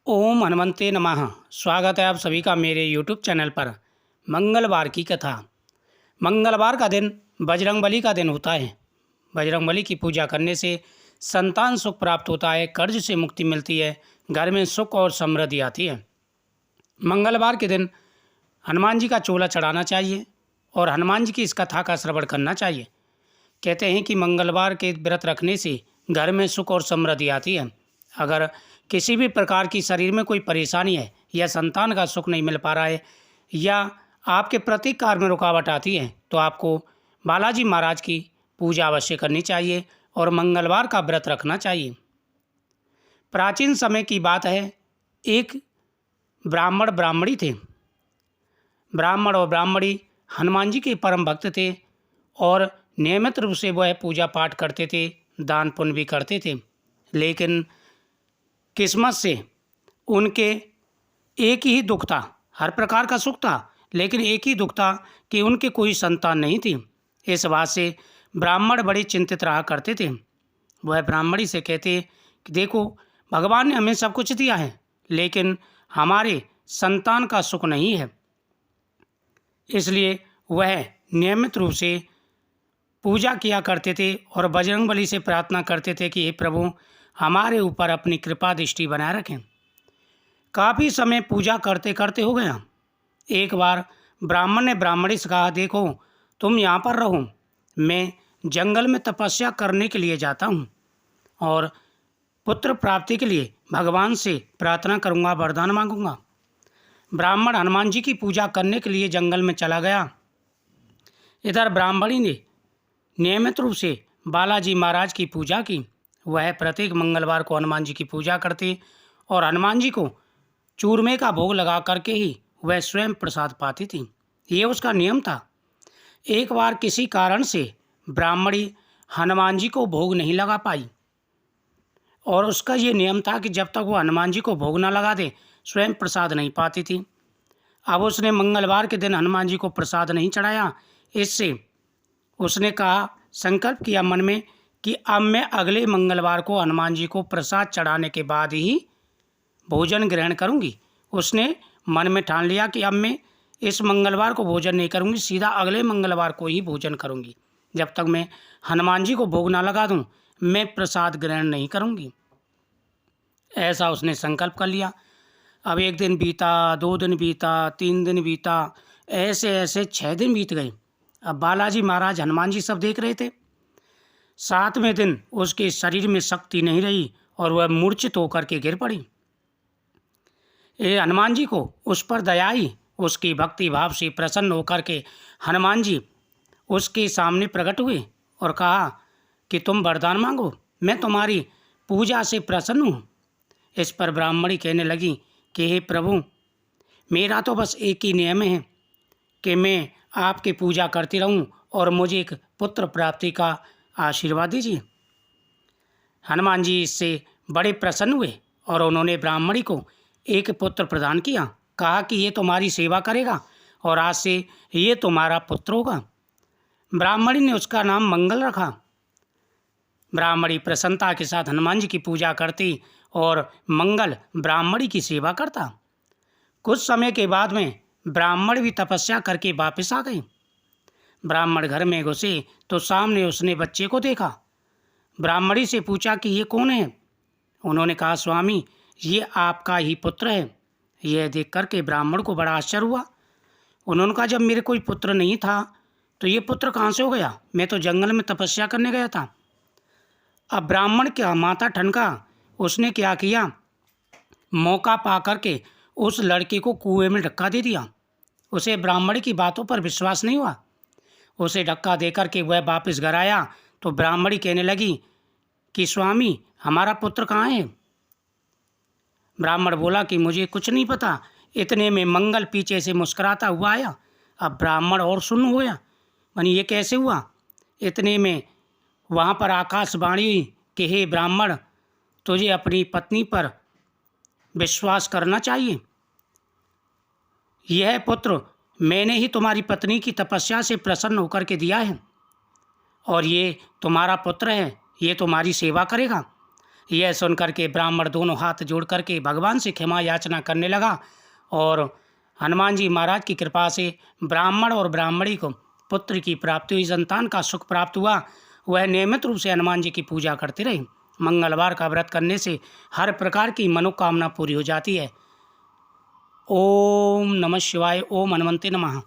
ओम हनुमंते नमः। स्वागत है आप सभी का मेरे यूट्यूब चैनल पर। मंगलवार की कथा। मंगलवार का दिन बजरंगबली का दिन होता है। बजरंगबली की पूजा करने से संतान सुख प्राप्त होता है, कर्ज से मुक्ति मिलती है, घर में सुख और समृद्धि आती है। मंगलवार के दिन हनुमान जी का चोला चढ़ाना चाहिए और हनुमान जी की इस कथा का श्रवण करना चाहिए। कहते हैं कि मंगलवार के व्रत रखने से घर में सुख और समृद्धि आती है। अगर किसी भी प्रकार की शरीर में कोई परेशानी है या संतान का सुख नहीं मिल पा रहा है या आपके प्रत्येक कार्य में रुकावट आती है तो आपको बालाजी महाराज की पूजा अवश्य करनी चाहिए और मंगलवार का व्रत रखना चाहिए। प्राचीन समय की बात है, एक ब्राह्मण ब्राह्मणी थे। ब्राह्मण और ब्राह्मणी हनुमान जी के परम भक्त थे और नियमित रूप से वह पूजा पाठ करते थे, दान पुण्य भी करते थे। लेकिन किस्मत से उनके एक ही दुख था। हर प्रकार का सुख था लेकिन एक ही दुख था कि उनके कोई संतान नहीं थी। इस बात से ब्राह्मण बड़े चिंतित रहा करते थे। वह ब्राह्मणी से कहते कि देखो, भगवान ने हमें सब कुछ दिया है लेकिन हमारे संतान का सुख नहीं है। इसलिए वह नियमित रूप से पूजा किया करते थे और बजरंगबली से प्रार्थना करते थे कि हे प्रभु, हमारे ऊपर अपनी कृपा दृष्टि बनाए रखें। काफ़ी समय पूजा करते करते हो गया। एक बार ब्राह्मण ने ब्राह्मणी से कहा, देखो, तुम यहाँ पर रहो, मैं जंगल में तपस्या करने के लिए जाता हूँ और पुत्र प्राप्ति के लिए भगवान से प्रार्थना करूँगा, वरदान मांगूंगा। ब्राह्मण हनुमान जी की पूजा करने के लिए जंगल में चला गया। इधर ब्राह्मणी ने नियमित रूप से बालाजी महाराज की पूजा की। वह प्रत्येक मंगलवार को हनुमान जी की पूजा करती और हनुमान जी को चूरमे का भोग लगा करके ही वह स्वयं प्रसाद पाती थी। ये उसका नियम था। एक बार किसी कारण से ब्राह्मणी हनुमान जी को भोग नहीं लगा पाई और उसका ये नियम था कि जब तक वो हनुमान जी को भोग ना लगा दे स्वयं प्रसाद नहीं पाती थी। अब उसने मंगलवार के दिन हनुमान जी को प्रसाद नहीं चढ़ाया। इससे उसने कहा, संकल्प किया मन में कि अब मैं अगले मंगलवार को हनुमान जी को प्रसाद चढ़ाने के बाद ही भोजन ग्रहण करूंगी। उसने मन में ठान लिया कि अब मैं इस मंगलवार को भोजन नहीं करूंगी, सीधा अगले मंगलवार को ही भोजन करूंगी। जब तक मैं हनुमान जी को भोग ना लगा दूं, मैं प्रसाद ग्रहण नहीं करूंगी। ऐसा उसने संकल्प कर लिया। अब 1 दिन बीता, 2 दिन बीता, 3 दिन बीता, ऐसे ऐसे 6 दिन बीत गए। अब बालाजी महाराज, हनुमान जी सब देख रहे थे। 7वें दिन उसके शरीर में शक्ति नहीं रही और वह मूर्छित होकर के गिर पड़ी। हनुमान जी को उस पर दया आई। उसकी भक्ति भाव से प्रसन्न होकर के हनुमान जी उसके सामने प्रकट हुए और कहा कि तुम वरदान मांगो, मैं तुम्हारी पूजा से प्रसन्न हूँ। इस पर ब्राह्मणी कहने लगी कि हे प्रभु, मेरा तो बस एक ही नियम है कि मैं आपकी पूजा करती रहूं और मुझे एक पुत्र प्राप्ति का आशीर्वाद दीजिए। हनुमान जी इससे बड़े प्रसन्न हुए और उन्होंने ब्राह्मणी को एक पुत्र प्रदान किया। कहा कि ये तुम्हारी सेवा करेगा और आज से ये तुम्हारा पुत्र होगा। ब्राह्मणी ने उसका नाम मंगल रखा। ब्राह्मणी प्रसन्नता के साथ हनुमान जी की पूजा करती और मंगल ब्राह्मणी की सेवा करता। कुछ समय के बाद में ब्राह्मण भी तपस्या करके वापस आ गए। ब्राह्मण घर में घुसे तो सामने उसने बच्चे को देखा। ब्राह्मणी से पूछा कि ये कौन है? उन्होंने कहा, स्वामी, ये आपका ही पुत्र है। यह देख करके ब्राह्मण को बड़ा आश्चर्य हुआ। उन्होंने कहा, जब मेरे कोई पुत्र नहीं था तो ये पुत्र कहाँ से हो गया? मैं तो जंगल में तपस्या करने गया था। अब ब्राह्मण क्या माथा ठनका। उसने क्या किया, मौका पा करके उस लड़के को कुएं में धक्का दे दिया। उसे ब्राह्मणी की बातों पर विश्वास नहीं हुआ। उसे धक्का देकर के वह वापस घर आया तो ब्राह्मणी कहने लगी कि स्वामी, हमारा पुत्र कहाँ है? ब्राह्मण बोला कि मुझे कुछ नहीं पता। इतने में मंगल पीछे से मुस्कुराता हुआ आया। अब ब्राह्मण और सुन्न हो गया, मानी ये कैसे हुआ? इतने में वहाँ पर आकाशवाणी हुई कि हे ब्राह्मण, तुझे अपनी पत्नी पर विश्वास करना चाहिए। यह पुत्र मैंने ही तुम्हारी पत्नी की तपस्या से प्रसन्न होकर के दिया है और ये तुम्हारा पुत्र है, ये तुम्हारी सेवा करेगा। यह सुनकर के ब्राह्मण दोनों हाथ जोड़ करके भगवान से क्षमा याचना करने लगा और हनुमान जी महाराज की कृपा से ब्राह्मण और ब्राह्मणी को पुत्र की प्राप्ति हुई, संतान का सुख प्राप्त हुआ। वह नियमित रूप से हनुमान जी की पूजा करते रहे। मंगलवार का व्रत करने से हर प्रकार की मनोकामना पूरी हो जाती है। ओम नमः शिवाय। ओम हनुमते नमः।